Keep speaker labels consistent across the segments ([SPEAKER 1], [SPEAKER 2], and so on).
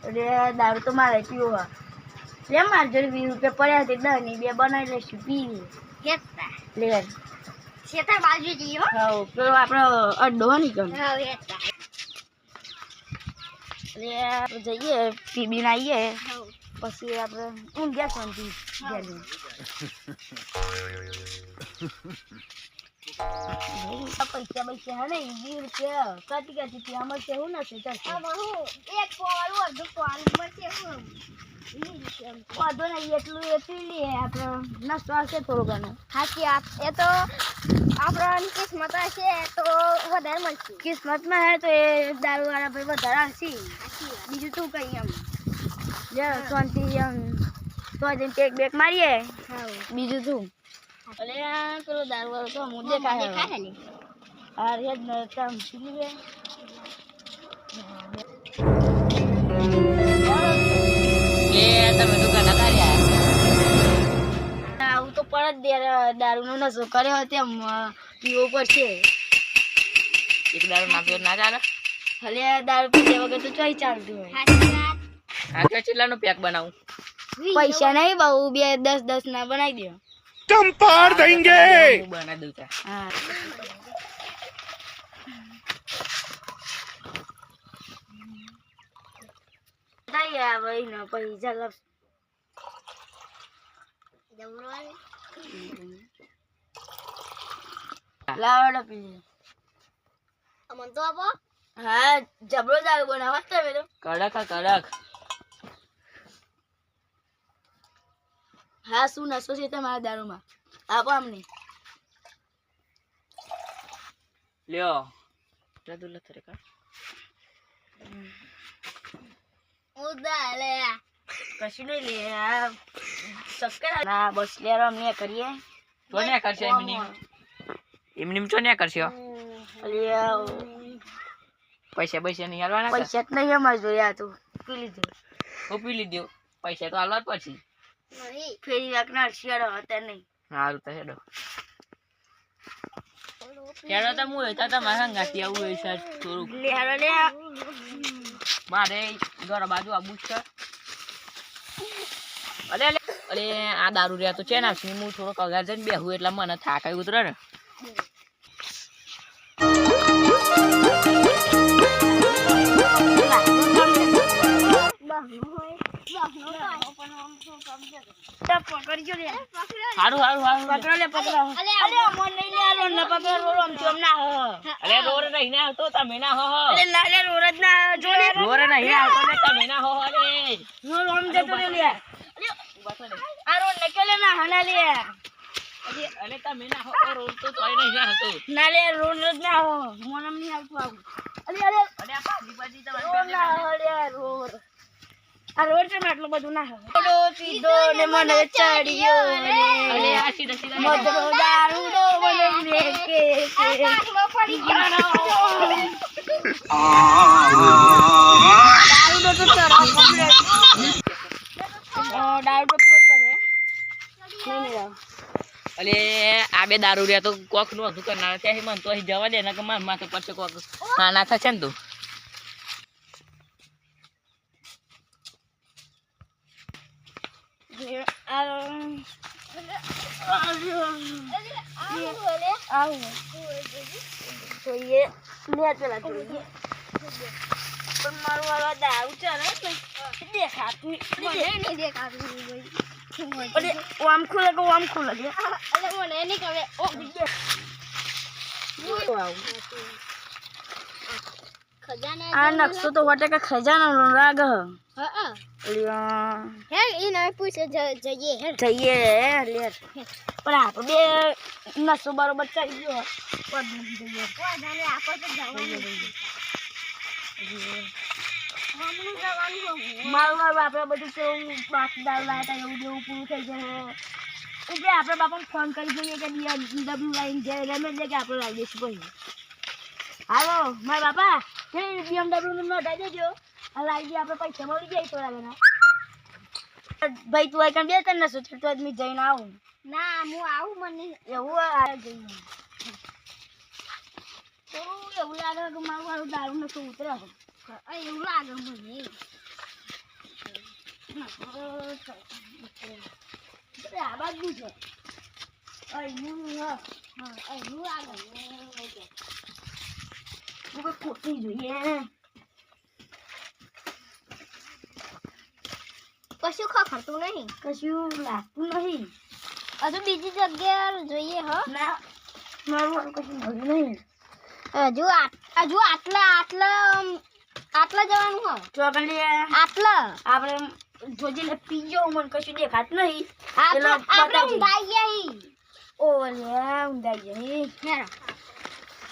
[SPEAKER 1] અરે દારૂ તો મારે પીવો લે માર જોડે 20 રૂપિયા પડ્યા તે 10 ની બે બનાવી લઈશું પીવી લે શેતર બાજુ જઈએ હા પેલો આપણો અડ્ડો ની કમ હા લે જઈએ પીબી ના આવીએ પછી આપણે ઊંઘ્યા શાંતિ પૈસા પૈસા હે ને 20 રૂપિયા કાટી ત્યાં મળશે હું નથી ચાલશે એક પોવાળું અડધું પોવાળું મળશે હું વાંધો નહીં એટલું એ પી લઈએ આપણે નાસ્તો આવશે થોડો ઘણો સાચી વાત એ તો આપણા કિસ્મત હશે તો વધારે મળશે કિસ્મતમાં હે તો એ દારૂવાળા ભાઈ વધારે આવશે બીજું શું કહીએ એમ શાંતિ એમ તો જઈને પેક બેક મારીએ બીજું શું અરે પેલો દારૂવાળો તો હું દેખાય આ રે જ ને તમ પી લે તમે દુકાન આવું તો પર જ દારૂનો નશો કર્યો તેમ પીવો પડશે એક દારૂ ના પીવો ના ચાલે ભલે દારૂ પીધા વગર તો ચોઈ ચાલતું હોય આ કેટલાનો પેક બનાવું પૈસા નહીં બહુ 10 ના બનાવી દો तुम पार देंगे बना दूंगा हां दया भाई ना पैसा लग दौड़वाले लावड़ा पी अमन तो अब हां जबरो दारू बनावा तबे तो कड़क हाँ શું નશો છે તમારા દારૂમાં આપો અમને લ્યો જદુલ થરે કા ઉદા લે કશું નહીં લે આ સક્કર ના બસ લેરો અમને કરીએ તો ને કરશે એમની તો ને કરશે લ્યો પૈસા નહીં આલવાના પૈસા જ નહીં અમાર જોયા તો પી લીધો પૈસા તો આલવા પછી નહીં ફેરી વાકના શિયાળો હતા નહીં હારું તો હેડો હેડો તો હું હતા તમારા સંગાતી આવું હોય છે થોડું લે હેડો લે મારે ઘર બાજુ આબુ છે અલે આ દારૂ રહ્યા તો છે ને હું થોડો કગાર જઈને બેહું એટલે મને થાક આવી ઉતરે ને પકડજો લે હારું પકડો લે અલે મન નહીં લે રોન ન પકડ રોમ ચમ ના હ અલે રોર નહીં ના તો તમે ના હો અલે લાલે રોર જ ના જો ને રોર નહીં આવતો ને તમે ના હો અલે રોમ જતો લે અલે આ રોન નકેલે ના હના લે અલે તમે ના હો રોન તો તોય નહીં ના હતો ના લે રોન જ ના હો મોનમ નહીં આવતું આવું અલે આ પાજી તમારે ના અલે રોર આ રોડ છે આટલું બધું ના હડો સીધો ને મને ચડિયો અરે આ સીધા મધરો દારૂડો મને મેકે આટલો પડી ગયો દારૂડો તો ચરો કમ્પ્લીટ દારૂડો પીવો પડે નહીં અલે આ બે દારૂ રહ્યા તો કોક નું હતું કરનાર ત્યાંથી મન તો અહીં જવા દે ને કે માર માથે પડશે કોક હા ના થશે ને તું જોઈએ લે પેલા જોઈએ પણ મારું વાળા દારૂ ચાલે ને દેખાતું નહીં દેખાતું અરે આમ ખુલે કે આમ ખુલે દે અરે મને નહીં કવે ઓ ખજાના આ નકશો તો વટે કે ખજાનાનો રાગ હા હે ઈ ના પૂછે જઈએ લે પણ આ તો બે નસો બરોબર ચડી ગયો પદ નથી જઈએ કોઈ જાને આપો તો જવાનું મારું આપણે બધું કેવું બાકદાર લાતા એવું જેવું પૂરું થઈ જાય એટલે આપણે બાપાને ફોન કરી જોઈએ કે BMW લાઈન જાય રમેશ કે આપણે લાવી દઈશું ભાઈ હાલો મારા બાપા BMW નું નોટ આવી દેજો લાવી દે આપણે પૈસા મળી જાય થોડા ઘણા ભાઈ તું આ કામ બે તને નસો તો આદમી જઈને આવું ના હું આવું મને એવું આ જઈને થોડું એવું લાગે કે મારું દારૂ નસો ઉતરે
[SPEAKER 2] એવું લાગે મને
[SPEAKER 1] આ બાજુ છે ખોટી જોઈએ
[SPEAKER 2] કશું ખખડતું નહીં
[SPEAKER 1] કશું લાગતું નહીં
[SPEAKER 2] હજુ બીજી જગ્યાએ જોઈએ હો
[SPEAKER 1] ના મારું કશું મળ્યું નહીં
[SPEAKER 2] હજુ આટલા જવાનું હો
[SPEAKER 1] ચોકલી
[SPEAKER 2] આટલા
[SPEAKER 1] આપણે જોજે પીજો મને કશું દેખાત નહીં
[SPEAKER 2] આપણે ઊંધાઈ ગયા હી
[SPEAKER 1] ઊંધાઈ ગયા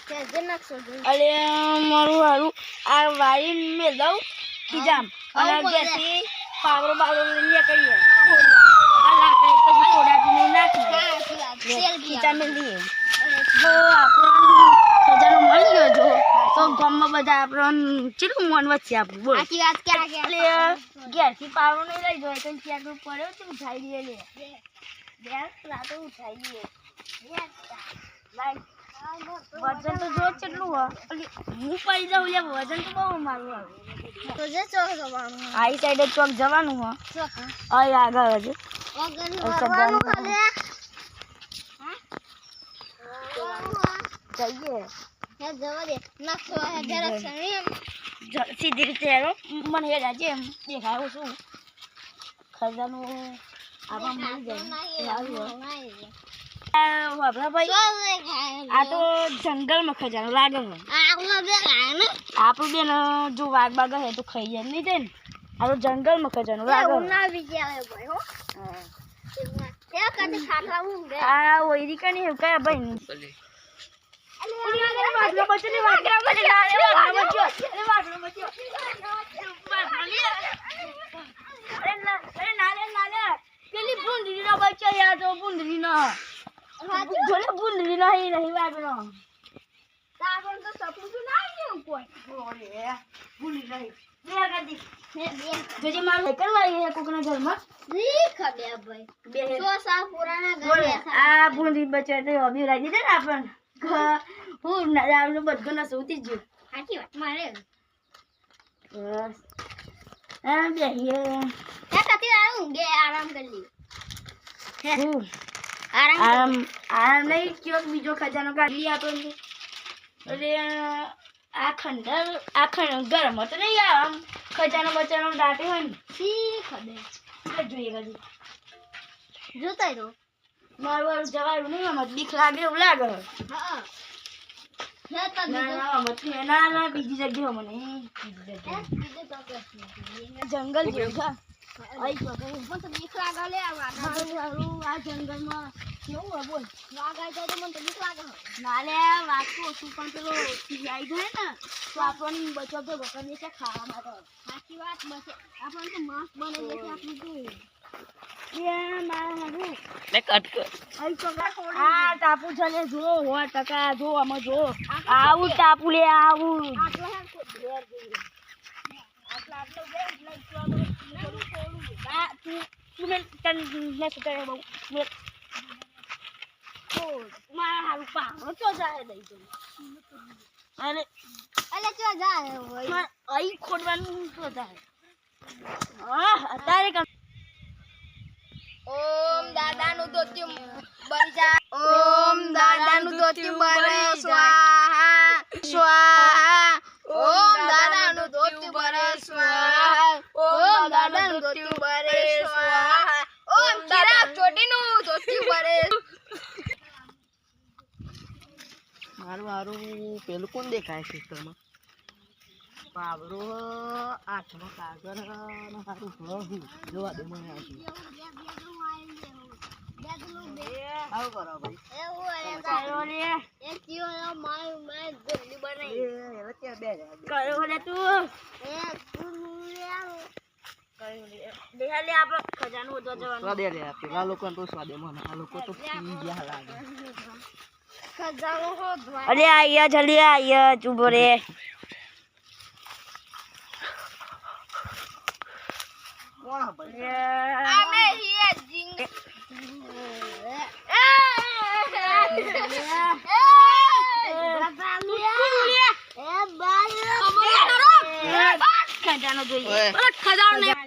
[SPEAKER 2] તે નકશો જોઈ
[SPEAKER 1] અરે મારું હારું આ વાળી મેં દઉં ખીજામ અને ગેસી પાવરો લઈને કરીએ આ લાકડી પછી થોડાથી નહીં નાખી ખીચા મેં દઈએ જો આપણને ખજાનો મળી ગયો જો તો ગામમાં બધા આપણને કેટલું મન વચ્ચે આપણું બોલ
[SPEAKER 2] આખી વાત ક્યાં ગયા
[SPEAKER 1] ગેસથી પાવરો નહીં લઈ જાય તો ત્યાં પડ્યો તો ઉઠાઈ દઈએ લે ગેસ રાતો ઉઠાઈ દઈએ વજન તો જો કેટલું હોય હું પડી જાઉં લે વજન તો બહુ મારું આવે
[SPEAKER 2] તો જે ચોક જવાનું
[SPEAKER 1] આ સાઈડે ચોક જવાનું હોય અહીં આગળ હજુ જઈએ
[SPEAKER 2] જવા દે નકશો
[SPEAKER 1] સીધી રીતે હેરો મને હેર આજે એમ દેખાયું શું ખજાનો આમાં મળી જાય આ તો જંગલમાં ખજાનો લાગે છે આપણું બેન જો વાઘ બાગ હે તો ખાઈ જાય નહીં જાય ને આ તો જંગલમાં ખજાનો લાગે આ ઓયરી કની એવું કયા ભાઈ પેલી ભૂંડરી નો બચ્ચો યાર તો ભૂંડરી નો ભૂંડરી નો નહીં વાગનો તો સપનું તો ના આવ્યું કોઈ ભૂલી નહીં જોજે મારું કરવા કોકના ઘરમાં આ ભૂંડી બચ્ચો તો હબી લાગી દે ને આપણને હું આપણે બધું ના સૌથી જ
[SPEAKER 2] મારે
[SPEAKER 1] બસ હા બેહીએ
[SPEAKER 2] આરામ કરી
[SPEAKER 1] આરામ નહીં કયો બીજો ખજાનો કાઢી આપણને એટલે આ ગરમ હતો નહીં આમ ખજાનો બચાનો દાટે હોય ને જોઈએ કદી
[SPEAKER 2] જોતા રહો
[SPEAKER 1] મારું જવાનું નહીં આમાં બીક લાગે એવું લાગે ના બીજી જગ્યાએ મને જંગલ જેવું આ જંગલમાં કેવું હોય બોલ વાઘ આવી જાય તો મને તો બીક લાગે ના લે વાઘ તો ઓછું પણ પેલો આવી જાય ને તો આપણને બચવા તો વખત છે ખાવા માટે
[SPEAKER 2] સાચી વાત બચે આપણને તો માસ્ક બનાવીએ છીએ આપણું
[SPEAKER 1] આ ટાપુ છે ને જો 100% જો આમાં જો આવું ટાપુ લે આવું
[SPEAKER 2] ઓમ દાદાનું ધોતિયું બરી જા ઓમ દાદાનું ધોતિયું બરે સ્વાહા સ્વાહા ઓમ દાદાનું ધોતિયું બરે સ્વાહા ઓમ દાદાનું ધોતિયું બરે સ્વાહા ઓમ ચિરાગ ચોટીનું ધોતિયું બરે
[SPEAKER 1] મારું પેલું કોણ દેખાય છે ખેતરમાં પાવરો આઠમાં કાગળ સારું જોવા દે મને આવું કરો અરે આયા જલ્દી આયા ચૂપ રે ખજાનો જોઈએ
[SPEAKER 2] ઓય.
[SPEAKER 1] પેલો ખજાનો નહીં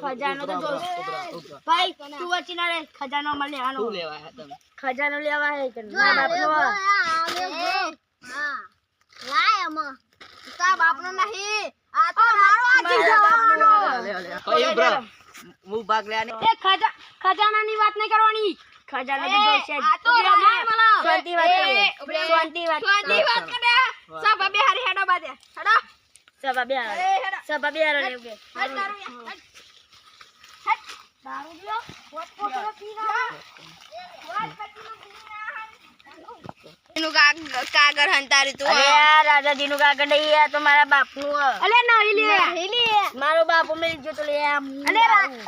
[SPEAKER 1] ખજાનો તો જોશે ભાઈ તું વચ્ચે ના રે ખજાનો માં લેવાનો
[SPEAKER 3] શું લેવા આયા તમે?
[SPEAKER 1] ખજાનો લેવા હે કે ના બાપનો
[SPEAKER 2] બાપનો નહીં આ તો મારો આ જીજાવાનો.
[SPEAKER 3] કયું બ્રો? હું ભાગ લેવા નહીં.
[SPEAKER 1] એ ખજાનાની વાત નહીં કરવાની ખજાનો તો જોશે
[SPEAKER 2] આ તો
[SPEAKER 1] શાંતિ વાત કરો શાંતિ વાત
[SPEAKER 2] સ્વાદી વાત કરે સબ બે હારી હેડો બાજે હેડો
[SPEAKER 1] સભા બે
[SPEAKER 2] હેડો
[SPEAKER 1] સભા બે હારો લેવું કે
[SPEAKER 2] હટ દારૂ યાર હટ દારૂ લ્યો વોટ પોકરો પીના વોટ પટીનો પીના એનું કાગર હંતારી તું
[SPEAKER 1] અરે યાર રાજાજીનું કાગળ નહીં આ તો મારા બાપનું હ.
[SPEAKER 2] અલે નહીં લે
[SPEAKER 1] મારો બાપુ મેં જો તો લે આમ
[SPEAKER 2] અલે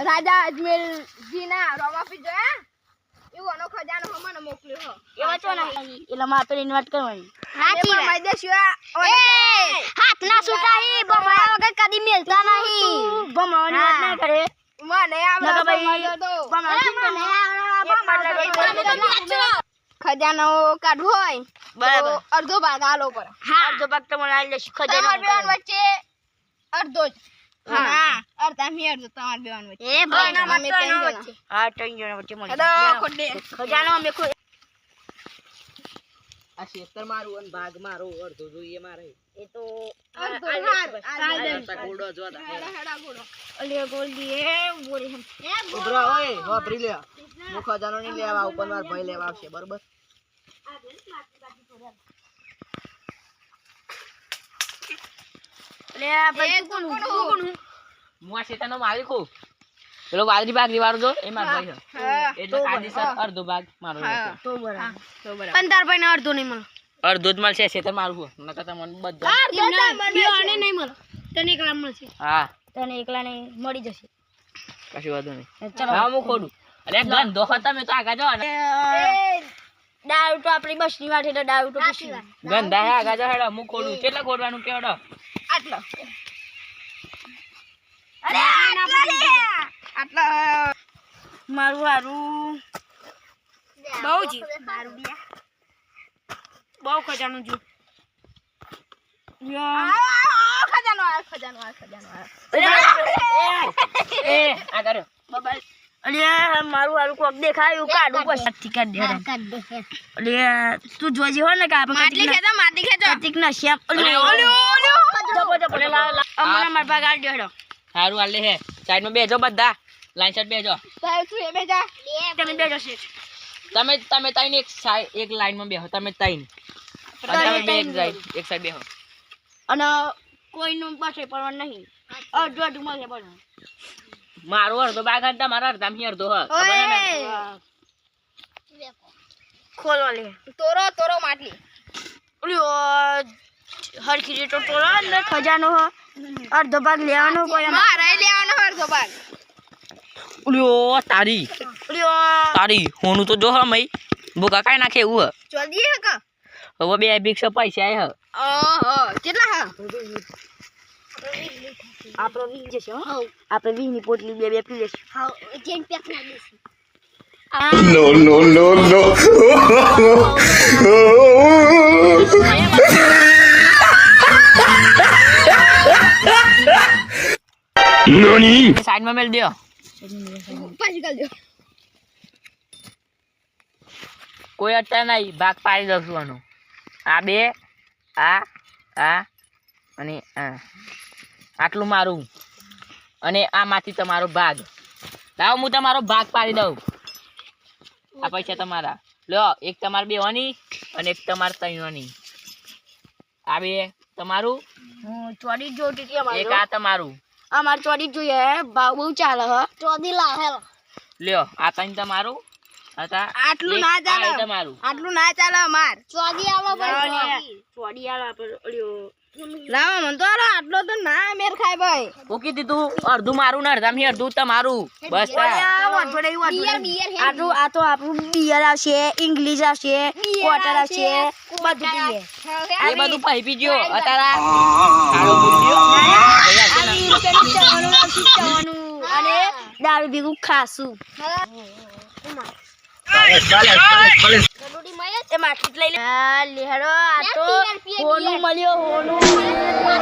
[SPEAKER 2] રાજા અજમેર જીના રોમાફી જોયા એવું અનો ખજાનો હમને મોકલ્યો હો
[SPEAKER 1] એવા છો નહીં એટલે મારે તો ઇન્વાઇટ કરવાની
[SPEAKER 2] સાચી વાત મૈદે શિવા હાથ ના સુટાહી બમાયા વગર કદી મિલતા નહીં
[SPEAKER 1] ભમાવાની વાત ના કરે
[SPEAKER 2] મને આવડે
[SPEAKER 1] નકા ભાઈ
[SPEAKER 2] સમજો તો ખજાનો કાઢવો હોય
[SPEAKER 1] બરાબર.
[SPEAKER 2] તો અડધો ભાગ આલો પર
[SPEAKER 1] અડધો ભાગ તો મને આલી દેશું ખજાનો
[SPEAKER 2] તમાર બેન વચ્ચે અડધો જ હા અડધા મી અડધો તમાર બેન વચ્ચે
[SPEAKER 1] એ ભાઈ
[SPEAKER 2] ના અમે ત્રણ જણા
[SPEAKER 1] હા ત્રણ જણા વચ્ચે મળી
[SPEAKER 2] હેડો ખોડે
[SPEAKER 1] ખજાનો અમે ખો
[SPEAKER 3] આ ક્ષેત્ર મારું અને ભાગ મારો અડધો જોઈએ મારે.
[SPEAKER 1] એ તો
[SPEAKER 2] અડધો
[SPEAKER 3] ગોળો જો તા.
[SPEAKER 2] હેડા ગોળો
[SPEAKER 1] અલે ગોલ્ડી એ બોરી હમ
[SPEAKER 3] ઉભરા ઓય વાપરી લે. હું ખજાનો નહીં લેવા ઉપર માર ભાઈ લેવા આવશે બરોબર.
[SPEAKER 1] અલે આ ભાઈ તું કોણ
[SPEAKER 3] હું આ ક્ષેત્રનો માલિક છું. પેલો વાદળી બાગરી વાળો જો એ મારો ભાઈ છે.
[SPEAKER 2] હા
[SPEAKER 3] એટલે કાયદેસર અડધો ભાગ મારો રહેશે.
[SPEAKER 1] તો બરાબર
[SPEAKER 2] તો બરાબર
[SPEAKER 1] પણ તાર ભાઈ અડધો નહીં મળે
[SPEAKER 3] અડધો જ મળશે ક્ષેત્ર મારું છે. નકર તમને બધા
[SPEAKER 1] પીવાને નહીં મળે તને એકલા મળશે
[SPEAKER 3] હા
[SPEAKER 1] તને એકલા નહીં મળી જશે
[SPEAKER 3] કશું વાંધો નહીં.
[SPEAKER 1] ચલો
[SPEAKER 3] હા હું ખોડું. અરે ગંધો હતા મેં તો આગા જો ને.
[SPEAKER 1] દારૂ તો આપણી બસની વાત એટલે દારૂ તો પીશું.
[SPEAKER 3] ગંધા હે આગા જો હેડો હું ખોડું. કેટલા ખોડવાનું કેવડો?
[SPEAKER 2] આટલો અરે આટલા
[SPEAKER 1] મારું હારું બહુ જી બહુ ખજાનું જો
[SPEAKER 2] ખજાનો
[SPEAKER 3] એ આગા રહ્યો.
[SPEAKER 1] અરે મારું હારું કોક દેખાયું કાઢું પછી કાઢ દે અરે તું જોજે હો ને કે આપણે
[SPEAKER 2] માટલી ખેંચો
[SPEAKER 1] પ્રતિક ના શ્યામ અમારા માર ભાગ આલ દેડો
[SPEAKER 3] સારું હાલે હે. સાઈડમાં બેજો બધા. લાઈન સાઈડ બેજો.
[SPEAKER 1] તમે બેજો છે
[SPEAKER 3] તમે ત્રણ એક લાઈનમાં બેહો. તમે ત્રણ. અને તમે બે એક સાઈડ બેહો.
[SPEAKER 1] અને કોઈનું પાસે પડવાનું નહીં અડધું અડધું મળશે પડવાનું
[SPEAKER 3] મારો અડધો બાગ હતા તમારા અડધા મી અડધો હ.
[SPEAKER 1] ખોલો લે
[SPEAKER 2] તોરો માટલી
[SPEAKER 1] હરખી રીતે ટોળો અંદર ખજાનો હ અડધો ભાગ લેવાનો કોઈ
[SPEAKER 2] મારે લેવાનો અડધો ભાગ
[SPEAKER 3] ઉલ્યો તારી હોનું તો જો હ મઈ ભૂકા કાઈ નાખે એવું હ.
[SPEAKER 2] જલ્દી હે કા
[SPEAKER 3] હવે બે ભિક્ષ પૈસા આય હ.
[SPEAKER 2] ઓહો કેટલા હા
[SPEAKER 1] આપણો વીસ જશે હો આપણે 20 ની પોટલી બે બે પી લેશું
[SPEAKER 2] હા જેન પેક ના દેસી
[SPEAKER 4] No, no, no, no. NANI?
[SPEAKER 3] સાઈડમાં મેલ દયો.
[SPEAKER 2] પાછી ગાલ દો
[SPEAKER 3] કોઈ અત્યારે નહીં ભાગ પાડી દઉં છું આનો. આ બે આ અને આ આટલું મારું અને આમાંથી તમારો ભાગ. લાવો હું તમારો ભાગ પાડી દઉં. આ પૈસા તમારા લ્યો. એક તમારે બેવાની અને એક તમારે ત્રણવાની. આ બે તમારું
[SPEAKER 1] હું ચોડી જોતી હતી
[SPEAKER 3] એક આ તમારું.
[SPEAKER 1] અમાર ચોડી જોઈએ ભાવ બહુ ચાલે હ ચોડી લાહે
[SPEAKER 3] લ્યો આ ત્રણ તમારું.
[SPEAKER 2] આટલું ના ચાલે
[SPEAKER 3] તમારું.
[SPEAKER 2] આટલું ના ચાલે અમાર ચોદી આવો
[SPEAKER 1] ચોડી આલો આપણે
[SPEAKER 2] લાવો મન તો આટલો તો ના મેર ખાય ભાઈ
[SPEAKER 3] મૂકી દીધું. અડધું મારું ને અડધા મી અડધું તમારું. બસ
[SPEAKER 1] આટલું આ તો આપણું બિયર આવશે ઇંગ્લિશ આવશે ક્વાર્ટર આવશે બધું પીએ
[SPEAKER 3] એ બધું પહી પીજો. અત્યારે સારો બુદ્ધિઓ.
[SPEAKER 1] અને દારૂ ભેગું ખાશું
[SPEAKER 2] દારૂડી મય
[SPEAKER 1] એ માટલી જ લઈ લે
[SPEAKER 2] લેહડો આ તો
[SPEAKER 1] હોનું મળ્યો હોનું